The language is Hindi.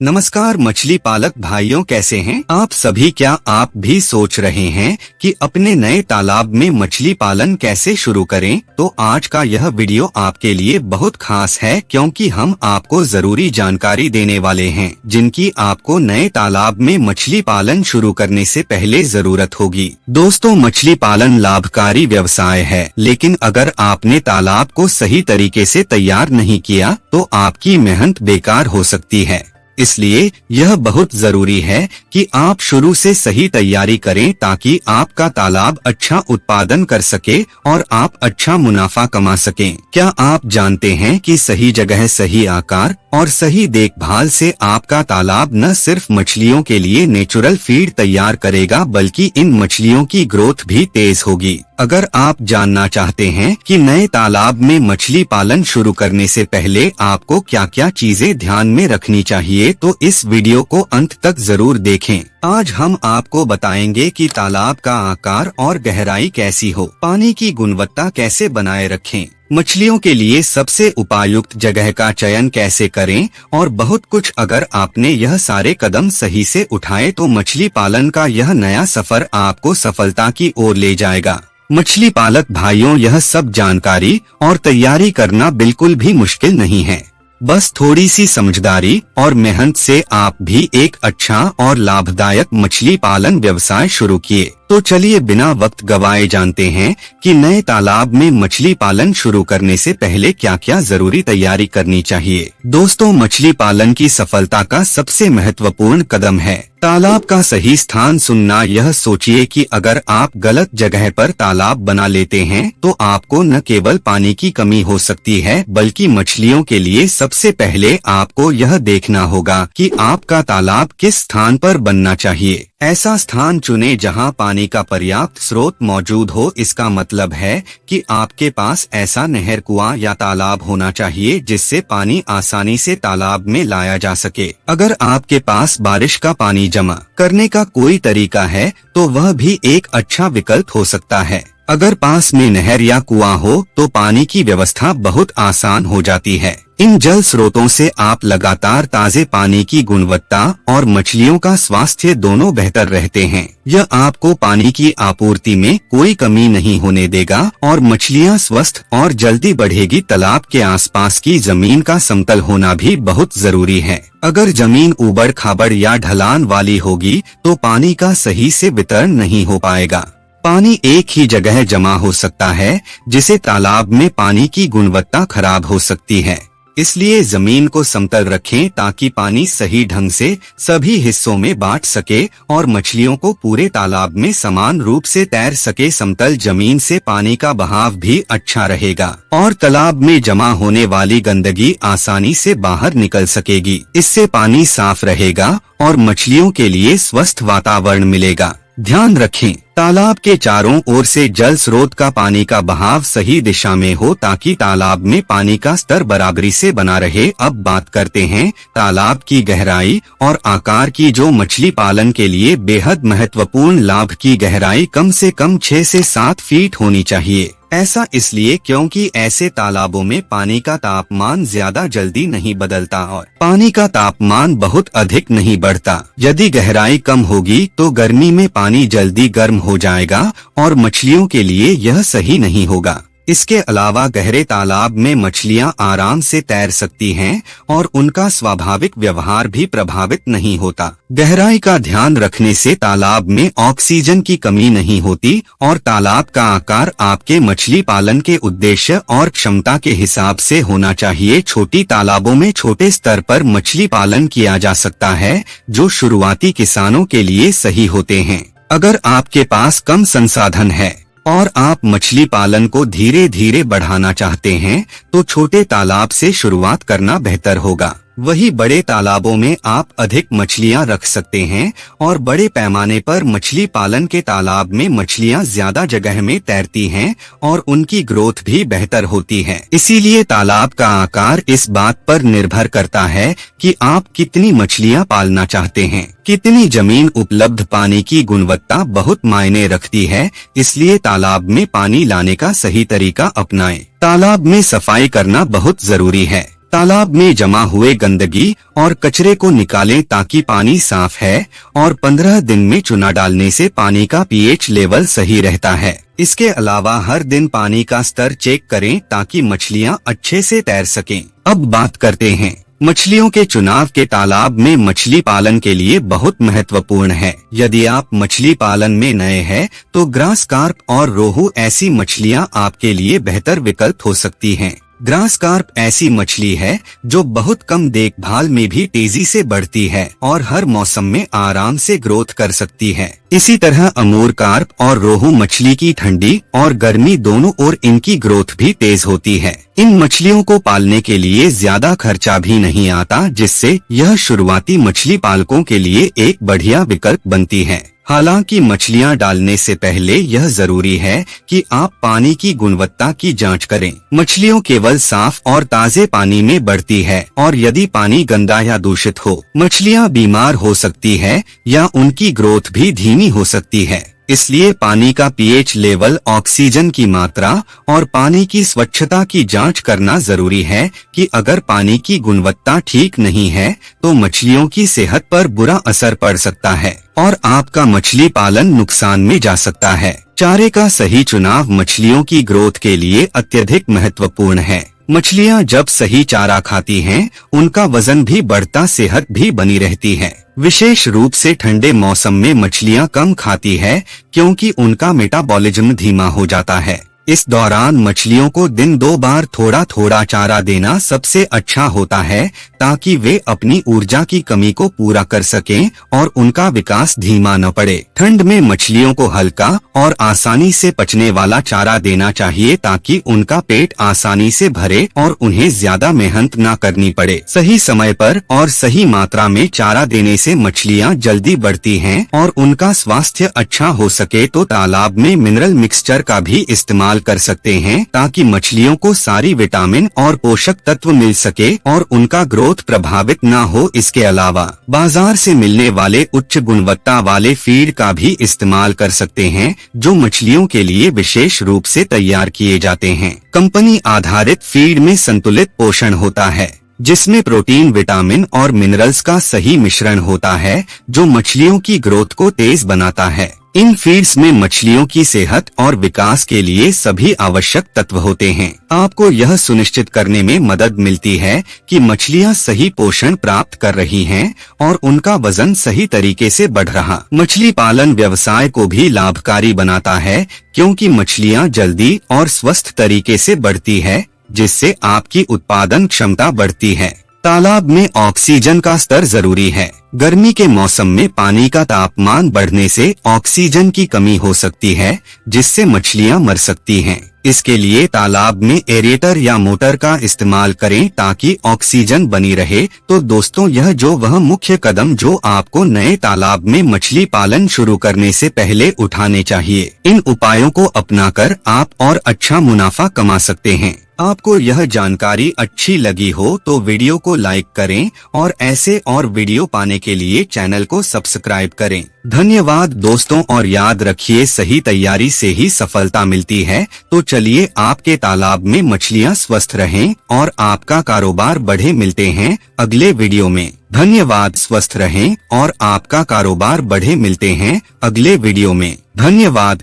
नमस्कार मछली पालक भाइयों, कैसे हैं आप सभी। क्या आप भी सोच रहे हैं कि अपने नए तालाब में मछली पालन कैसे शुरू करें? तो आज का यह वीडियो आपके लिए बहुत खास है, क्योंकि हम आपको जरूरी जानकारी देने वाले हैं जिनकी आपको नए तालाब में मछली पालन शुरू करने से पहले जरूरत होगी। दोस्तों, मछली पालन लाभकारी व्यवसाय है, लेकिन अगर आपने तालाब को सही तरीके से तैयार नहीं किया तो आपकी मेहनत बेकार हो सकती है। इसलिए यह बहुत जरूरी है कि आप शुरू से सही तैयारी करें ताकि आपका तालाब अच्छा उत्पादन कर सके और आप अच्छा मुनाफा कमा सकें। क्या आप जानते हैं कि सही जगह, सही आकार और सही देखभाल से आपका तालाब न सिर्फ मछलियों के लिए नेचुरल फीड तैयार करेगा, बल्कि इन मछलियों की ग्रोथ भी तेज होगी। अगर आप जानना चाहते हैं कि नए तालाब में मछली पालन शुरू करने से पहले आपको क्या क्या चीजें ध्यान में रखनी चाहिए, तो इस वीडियो को अंत तक जरूर देखें। आज हम आपको बताएंगे कि तालाब का आकार और गहराई कैसी हो, पानी की गुणवत्ता कैसे बनाए रखें, मछलियों के लिए सबसे उपयुक्त जगह का चयन कैसे करें और बहुत कुछ। अगर आपने यह सारे कदम सही से उठाए तो मछली पालन का यह नया सफर आपको सफलता की ओर ले जाएगा। मछली पालक भाइयों, यह सब जानकारी और तैयारी करना बिल्कुल भी मुश्किल नहीं है। बस थोड़ी सी समझदारी और मेहनत से आप भी एक अच्छा और लाभदायक मछली पालन व्यवसाय शुरू किए। तो चलिए बिना वक्त गवाए जानते हैं कि नए तालाब में मछली पालन शुरू करने से पहले क्या क्या जरूरी तैयारी करनी चाहिए। दोस्तों, मछली पालन की सफलता का सबसे महत्वपूर्ण कदम है तालाब का सही स्थान चुनना। यह सोचिए कि अगर आप गलत जगह पर तालाब बना लेते हैं तो आपको न केवल पानी की कमी हो सकती है, बल्कि मछलियों के लिए सबसे पहले आपको यह देखना होगा कि आपका तालाब किस स्थान पर बनना चाहिए। ऐसा स्थान चुने जहां पानी का पर्याप्त स्रोत मौजूद हो। इसका मतलब है कि आपके पास ऐसा नहर, कुआं या तालाब होना चाहिए जिससे पानी आसानी से तालाब में लाया जा सके। अगर आपके पास बारिश का पानी जमा करने का कोई तरीका है तो वह भी एक अच्छा विकल्प हो सकता है। अगर पास में नहर या कुआं हो तो पानी की व्यवस्था बहुत आसान हो जाती है। इन जल स्रोतों से आप लगातार ताजे पानी की गुणवत्ता और मछलियों का स्वास्थ्य दोनों बेहतर रहते हैं। यह आपको पानी की आपूर्ति में कोई कमी नहीं होने देगा और मछलियां स्वस्थ और जल्दी बढ़ेगी। तालाब के आसपास की जमीन का समतल होना भी बहुत जरूरी है। अगर जमीन ऊबड़ खाबड़ या ढलान वाली होगी तो पानी का सही से वितरण नहीं हो पाएगा। पानी एक ही जगह जमा हो सकता है, जिससे तालाब में पानी की गुणवत्ता खराब हो सकती है। इसलिए जमीन को समतल रखें ताकि पानी सही ढंग से सभी हिस्सों में बांट सके और मछलियों को पूरे तालाब में समान रूप से तैर सके। समतल जमीन से पानी का बहाव भी अच्छा रहेगा और तालाब में जमा होने वाली गंदगी आसानी से बाहर निकल सकेगी। इससे पानी साफ रहेगा और मछलियों के लिए स्वस्थ वातावरण मिलेगा। ध्यान रखें, तालाब के चारों ओर से जल स्रोत का पानी का बहाव सही दिशा में हो ताकि तालाब में पानी का स्तर बराबरी से बना रहे। अब बात करते हैं तालाब की गहराई और आकार की, जो मछली पालन के लिए बेहद महत्वपूर्ण। लाभ की गहराई कम से कम 6 से 7 फीट होनी चाहिए। ऐसा इसलिए क्योंकि ऐसे तालाबों में पानी का तापमान ज्यादा जल्दी नहीं बदलता और पानी का तापमान बहुत अधिक नहीं बढ़ता। यदि गहराई कम होगी तो गर्मी में पानी जल्दी गर्म हो जाएगा और मछलियों के लिए यह सही नहीं होगा। इसके अलावा गहरे तालाब में मछलियां आराम से तैर सकती हैं और उनका स्वाभाविक व्यवहार भी प्रभावित नहीं होता। गहराई का ध्यान रखने से तालाब में ऑक्सीजन की कमी नहीं होती और तालाब का आकार आपके मछली पालन के उद्देश्य और क्षमता के हिसाब से होना चाहिए। छोटी तालाबों में छोटे स्तर पर मछली पालन किया जा सकता है, जो शुरुआती किसानों के लिए सही होते हैं। अगर आपके पास कम संसाधन है और आप मछली पालन को धीरे धीरे बढ़ाना चाहते हैं तो छोटे तालाब से शुरुआत करना बेहतर होगा। वही बड़े तालाबों में आप अधिक मछलियां रख सकते हैं और बड़े पैमाने पर मछली पालन के तालाब में मछलियां ज्यादा जगह में तैरती हैं और उनकी ग्रोथ भी बेहतर होती है। इसीलिए तालाब का आकार इस बात पर निर्भर करता है कि आप कितनी मछलियां पालना चाहते हैं। कितनी जमीन उपलब्ध, पानी की गुणवत्ता बहुत मायने रखती है। इसलिए तालाब में पानी लाने का सही तरीका अपनाएं। तालाब में सफाई करना बहुत जरूरी है। तालाब में जमा हुए गंदगी और कचरे को निकालें ताकि पानी साफ है, और 15 दिन में चूना डालने से पानी का पीएच लेवल सही रहता है। इसके अलावा हर दिन पानी का स्तर चेक करें ताकि मछलियां अच्छे से तैर सकें। अब बात करते हैं मछलियों के चुनाव के। तालाब में मछली पालन के लिए बहुत महत्वपूर्ण है। यदि आप मछली पालन में नए हैं तो ग्रास कार्प और रोहू ऐसी मछलियां आपके लिए बेहतर विकल्प हो सकती हैं। ग्रास कार्प ऐसी मछली है जो बहुत कम देखभाल में भी तेजी से बढ़ती है और हर मौसम में आराम से ग्रोथ कर सकती है। इसी तरह अमूर कार्प और रोहू मछली की ठंडी और गर्मी दोनों ओर इनकी ग्रोथ भी तेज होती है। इन मछलियों को पालने के लिए ज्यादा खर्चा भी नहीं आता, जिससे यह शुरुआती मछली पालकों के लिए एक बढ़िया विकल्प बनती है। हालांकि मछलियां डालने से पहले यह जरूरी है कि आप पानी की गुणवत्ता की जांच करें। मछलियों केवल साफ और ताजे पानी में बढ़ती है और यदि पानी गंदा या दूषित हो, मछलियां बीमार हो सकती है या उनकी ग्रोथ भी धीमी हो सकती है। इसलिए पानी का पीएच लेवल, ऑक्सीजन की मात्रा और पानी की स्वच्छता की जांच करना जरूरी है कि अगर पानी की गुणवत्ता ठीक नहीं है तो मछलियों की सेहत पर बुरा असर पड़ सकता है और आपका मछली पालन नुकसान में जा सकता है। चारे का सही चुनाव मछलियों की ग्रोथ के लिए अत्यधिक महत्वपूर्ण है। मछलियां जब सही चारा खाती हैं, उनका वजन भी बढ़ता, सेहत भी बनी रहती है। विशेष रूप से ठंडे मौसम में मछलियां कम खाती है क्योंकि उनका मेटाबॉलिज्म धीमा हो जाता है। इस दौरान मछलियों को दिन 2 बार थोड़ा थोड़ा चारा देना सबसे अच्छा होता है ताकि वे अपनी ऊर्जा की कमी को पूरा कर सकें और उनका विकास धीमा न पड़े। ठंड में मछलियों को हल्का और आसानी से पचने वाला चारा देना चाहिए ताकि उनका पेट आसानी से भरे और उन्हें ज्यादा मेहनत न करनी पड़े। सही समय पर और सही मात्रा में चारा देने से मछलियां जल्दी बढ़ती हैं और उनका स्वास्थ्य अच्छा हो सके। तो तालाब में मिनरल मिक्सचर का भी इस्तेमाल कर सकते हैं ताकि मछलियों को सारी विटामिन और पोषक तत्व मिल सके और उनका ग्रोथ प्रभावित ना हो। इसके अलावा बाजार से मिलने वाले उच्च गुणवत्ता वाले फीड का भी इस्तेमाल कर सकते हैं जो मछलियों के लिए विशेष रूप से तैयार किए जाते हैं। कंपनी आधारित फीड में संतुलित पोषण होता है जिसमें प्रोटीन, विटामिन और मिनरल्स का सही मिश्रण होता है जो मछलियों की ग्रोथ को तेज बनाता है। इन फीड्स में मछलियों की सेहत और विकास के लिए सभी आवश्यक तत्व होते हैं। आपको यह सुनिश्चित करने में मदद मिलती है कि मछलियां सही पोषण प्राप्त कर रही हैं और उनका वजन सही तरीके से बढ़ रहा। मछली पालन व्यवसाय को भी लाभकारी बनाता है क्योंकि मछलियां जल्दी और स्वस्थ तरीके से बढ़ती है जिससे आपकी उत्पादन क्षमता बढ़ती है। तालाब में ऑक्सीजन का स्तर जरूरी है। गर्मी के मौसम में पानी का तापमान बढ़ने से ऑक्सीजन की कमी हो सकती है जिससे मछलियां मर सकती हैं। इसके लिए तालाब में एरेटर या मोटर का इस्तेमाल करें ताकि ऑक्सीजन बनी रहे। तो दोस्तों, यह वह मुख्य कदम जो आपको नए तालाब में मछली पालन शुरू करने से पहले उठाने चाहिए। इन उपायों को अपनाकर आप और अच्छा मुनाफा कमा सकते हैं। आपको यह जानकारी अच्छी लगी हो तो वीडियो को लाइक करें और ऐसे और वीडियो पाने के लिए चैनल को सब्सक्राइब करें। धन्यवाद दोस्तों, और याद रखिए सही तैयारी से ही सफलता मिलती है। तो चलिए आपके तालाब में मछलियां स्वस्थ रहें और आपका कारोबार बढ़े। मिलते हैं अगले वीडियो में। धन्यवाद। स्वस्थ रहें और आपका कारोबार बढ़े। मिलते हैं अगले वीडियो में। धन्यवाद।